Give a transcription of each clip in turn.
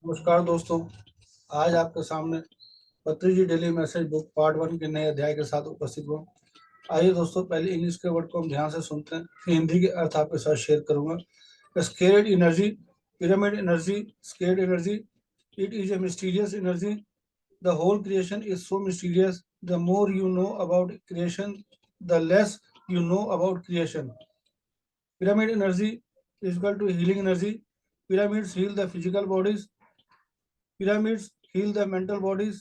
नमस्कार दोस्तों। आज आपके सामने पत्रिजी डेली मैसेज बुक पार्ट 1 के नए अध्याय के साथ उपस्थित हुआ। आइए दोस्तों, पहले इंग्लिश के वर्ड को हम ध्यान से सुनते हैं, फिर हिंदी के अर्थ आपके साथ शेयर करूंगा। Sacred energy, pyramid energy, sacred energy. It is a mysterious energy. The whole creation is so mysterious. The more you know about creation, the less you know about creation. Pyramid energy is equal to healing energy. Pyramids heal the physical bodies. Pyramids heal the mental bodies.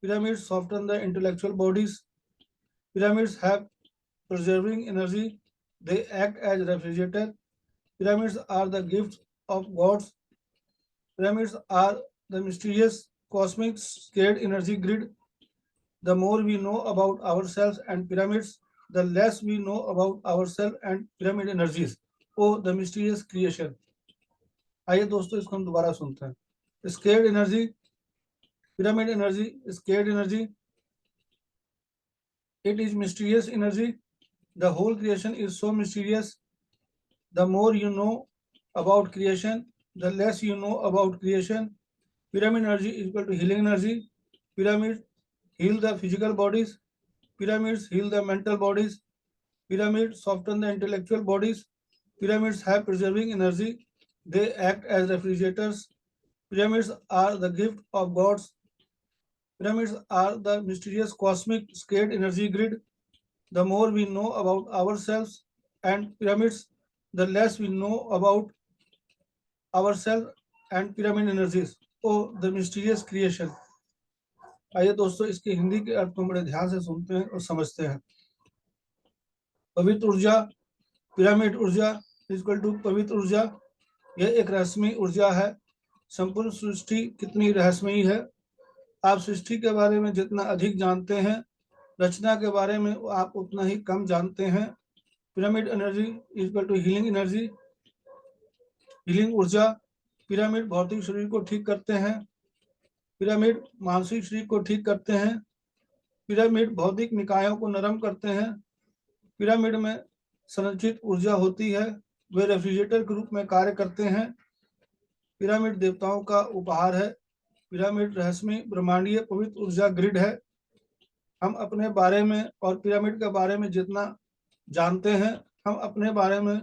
Pyramids soften the intellectual bodies. Pyramids have preserving energy. They act as refrigerator. Pyramids are the gifts of gods. Pyramids are the mysterious cosmic scared energy grid. The more we know about ourselves and pyramids, the less we know about ourselves and pyramid energies. Oh, the mysterious creation. आइए दोस्तों, इसको हम दोबारा सुनते हैं। Scared energy, pyramid energy, sacred energy. It is mysterious energy. The whole creation is so mysterious. The more you know about creation, the less you know about creation. Pyramid energy is equal to healing energy. Pyramids heal the physical bodies. Pyramids heal the mental bodies. Pyramids soften the intellectual bodies. Pyramids have preserving energy. They act as refrigerators. Pyramids are the gift of gods. Pyramids are the mysterious cosmic scared energy grid. The more we know about ourselves and pyramids, the less we know about ourselves and pyramid energies. Oh, the mysterious creation. आइए दोस्तों, इसके हिंदी के अर्थ को बड़े ध्यान से सुनते हैं और समझते हैं। पवित्र ऊर्जा, पिरामिड ऊर्जा इक्वल टू पवित्र ऊर्जा। यह एक रहस्यमयी ऊर्जा है। संपूर्ण सृष्टि कितनी रहस्यमयी है। आप सृष्टि के बारे में जितना अधिक जानते हैं, रचना के बारे में आप उतना ही कम जानते हैं। Pyramid energy equal to healing energy. Healing ऊर्जा, पिरामिड भौतिक शरीर को ठीक करते हैं। पिरामिड मानसिक शरीर को ठीक करते हैं। पिरामिड भौतिक निकायों को नरम करते हैं। पिरामिड में संरचित ऊर्जा होती है, वे रेफ्रिजरेटर के रूप में कार्य करते हैं। पिरामिड देवताओं का उपहार है। पिरामिड रहस्यमय ब्रह्मांडीय पवित्र ऊर्जा ग्रिड है। हम अपने बारे में और पिरामिड के बारे में जितना जानते हैं, हम अपने बारे में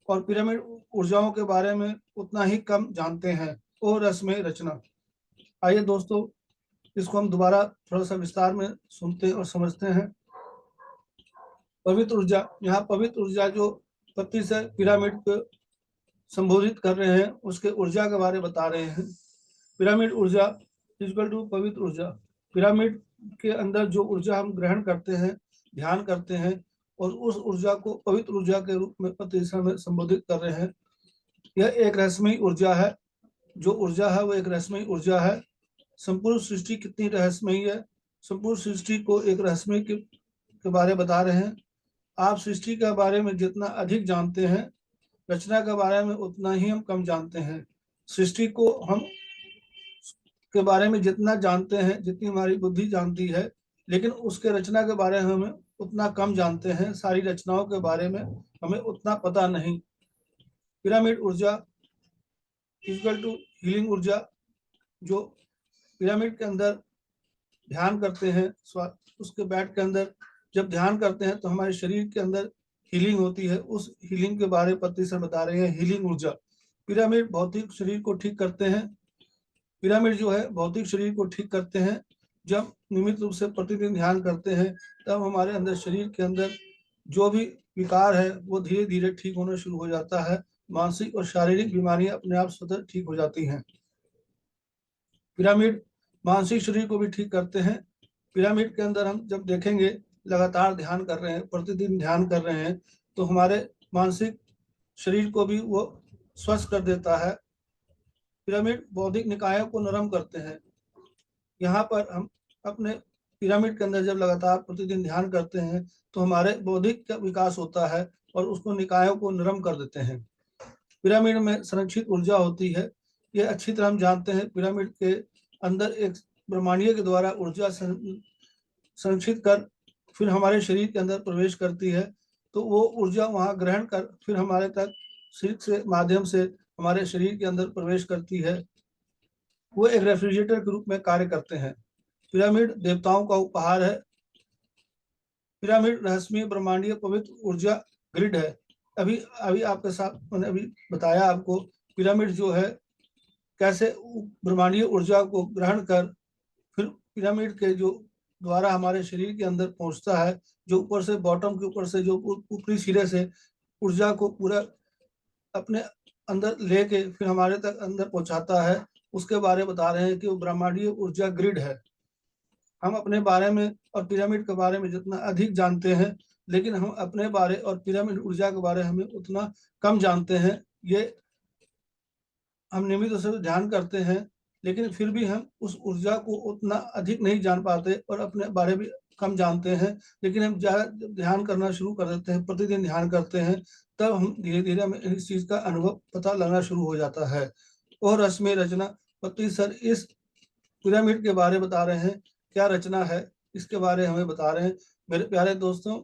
और पिरामिड ऊर्जाओं के बारे में उतना ही कम जानते हैं। ओ रहस्यमय रचना। आइए दोस्तों, इसको हम दोबारा थोड़ा सा विस्तार में सुनते और समझते हैं। पवित्र ऊर्जा, यहाँ पवित्र ऊर्जा जो पत्ती से पिरामिड को संबोधित कर रहे हैं, उसके ऊर्जा के बारे बता रहे हैं। पिरामिड ऊर्जा इक्वल टू पवित्र ऊर्जा। पिरामिड के अंदर जो ऊर्जा हम ग्रहण करते हैं, ध्यान करते हैं, और उस ऊर्जा को पवित्र ऊर्जा के रूप में पत्ती में संबोधित कर रहे हैं। यह एक रहस्यमयी ऊर्जा है। जो ऊर्जा है वो एक रहस्यमयी ऊर्जा है। संपूर्ण सृष्टि कितनी रहस्यमयी है। संपूर्ण सृष्टि को एक रहस्यमय के बारे बता रहे हैं। आप सृष्टि के बारे में जितना अधिक जानते हैं, रचना के बारे में उतना ही हम कम जानते हैं। सृष्टि को हम के बारे में जितना जानते हैं, जितनी हमारी बुद्धि जानती है, लेकिन उसके रचना के बारे में हमें उतना कम जानते हैं। सारी रचनाओं के बारे में हमें उतना पता नहीं। पिरामिड ऊर्जा इक्वल टू हीलिंग ऊर्जा। जो पिरामिड के अंदर ध्यान करते हैं, उसके बैठ के अंदर जब ध्यान करते हैं तो हमारे शरीर के अंदर हीलिंग होती है। उस हीलिंग के बारे में पत्ती से बता रहे हैं। हीलिंग ऊर्जा, पिरामिड भौतिक शरीर को ठीक करते हैं। पिरामिड जो है भौतिक शरीर को ठीक करते हैं। जब नियमित रूप से प्रतिदिन ध्यान करते हैं, तब हमारे अंदर शरीर के अंदर जो भी विकार है वो धीरे धीरे ठीक होना शुरू हो जाता है। मानसिक और शारीरिक बीमारियां अपने आप स्वतः ठीक हो जाती हैं। पिरामिड मानसिक शरीर को भी ठीक करते हैं। पिरामिड के अंदर हम जब देखेंगे, लगातार ध्यान कर रहे हैं, प्रतिदिन ध्यान कर रहे हैं, तो हमारे मानसिक शरीर को भी वो स्वस्थ कर देता है। पिरामिड बौद्धिक निकायों को नरम करते हैं। यहाँ पर हम अपने पिरामिड के अंदर जब लगातार प्रतिदिन ध्यान करते हैं तो हमारे बौद्धिक का विकास होता है और उसको निकायों को नरम कर देते हैं। पिरामिड में संरक्षित ऊर्जा होती है। ये अच्छी तरह हम जानते हैं। पिरामिड के अंदर एक ब्रह्मांडीय के द्वारा ऊर्जा संरक्षित कर फिर हमारे शरीर के अंदर प्रवेश करती है। तो वो ऊर्जा वहाँ ग्रहण कर फिर हमारे तक शरीर से माध्यम से हमारे शरीर के अंदर प्रवेश करती है। वो एक रेफ्रिजरेटर के रूप में कार्य करते हैं। पिरामिड देवताओं का उपहार है। पिरामिड रहस्यमय ब्रह्मांडीय पवित्र ऊर्जा ग्रिड है। अभी अभी आपके साथ मैंने अभी बताया आपको पिरामिड जो है कैसे ब्रह्मांडीय ऊर्जा को ग्रहण कर फिर पिरामिड के जो द्वारा हमारे शरीर के अंदर पहुंचता है, जो ऊपर से बॉटम के ऊपर से जो ऊपरी सिरे से ऊर्जा को पूरा अपने अंदर लेके फिर हमारे तक अंदर पहुंचाता है, उसके बारे में बता रहे हैं कि वो ब्रह्मांडीय ऊर्जा ग्रिड है। हम अपने बारे में और पिरामिड के बारे में जितना अधिक जानते हैं, लेकिन हम अपने बारे और पिरामिड ऊर्जा के बारे में उतना कम जानते हैं। ये हम नियमित रूप से ध्यान करते हैं, लेकिन फिर भी हम उस ऊर्जा को उतना अधिक नहीं जान पाते और अपने बारे में कम जानते हैं। लेकिन हम ज़्यादा ध्यान करना शुरू कर देते हैं, प्रतिदिन ध्यान करते हैं, तब हम धीरे धीरे हमें इस चीज़ का अनुभव पता लगना शुरू हो जाता है। और रस्म रचना पति सर इस पिरामिड के बारे बता रहे हैं, क्या रचना है इसके बारे हमें बता रहे हैं। मेरे प्यारे दोस्तों,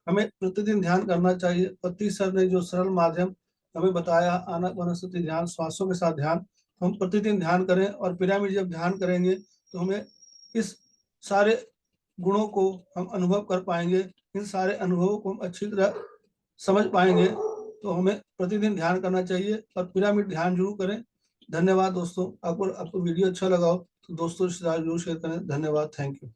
हमें प्रतिदिन ध्यान करना चाहिए। पति सर ने जो सरल माध्यम हमें बताया, आनाप वनस्पति ध्यान, श्वासों के साथ ध्यान, तो हम प्रतिदिन ध्यान करें। और पिरामिड जब ध्यान करेंगे तो हमें इस सारे गुणों को हम अनुभव कर पाएंगे, इन सारे अनुभवों को हम अच्छी तरह समझ पाएंगे। तो हमें प्रतिदिन ध्यान करना चाहिए और पिरामिड ध्यान जरूर करें। धन्यवाद दोस्तों। आपको वीडियो अच्छा लगा हो तो दोस्तों से जरूर शेयर करें। धन्यवाद, थैंक यू।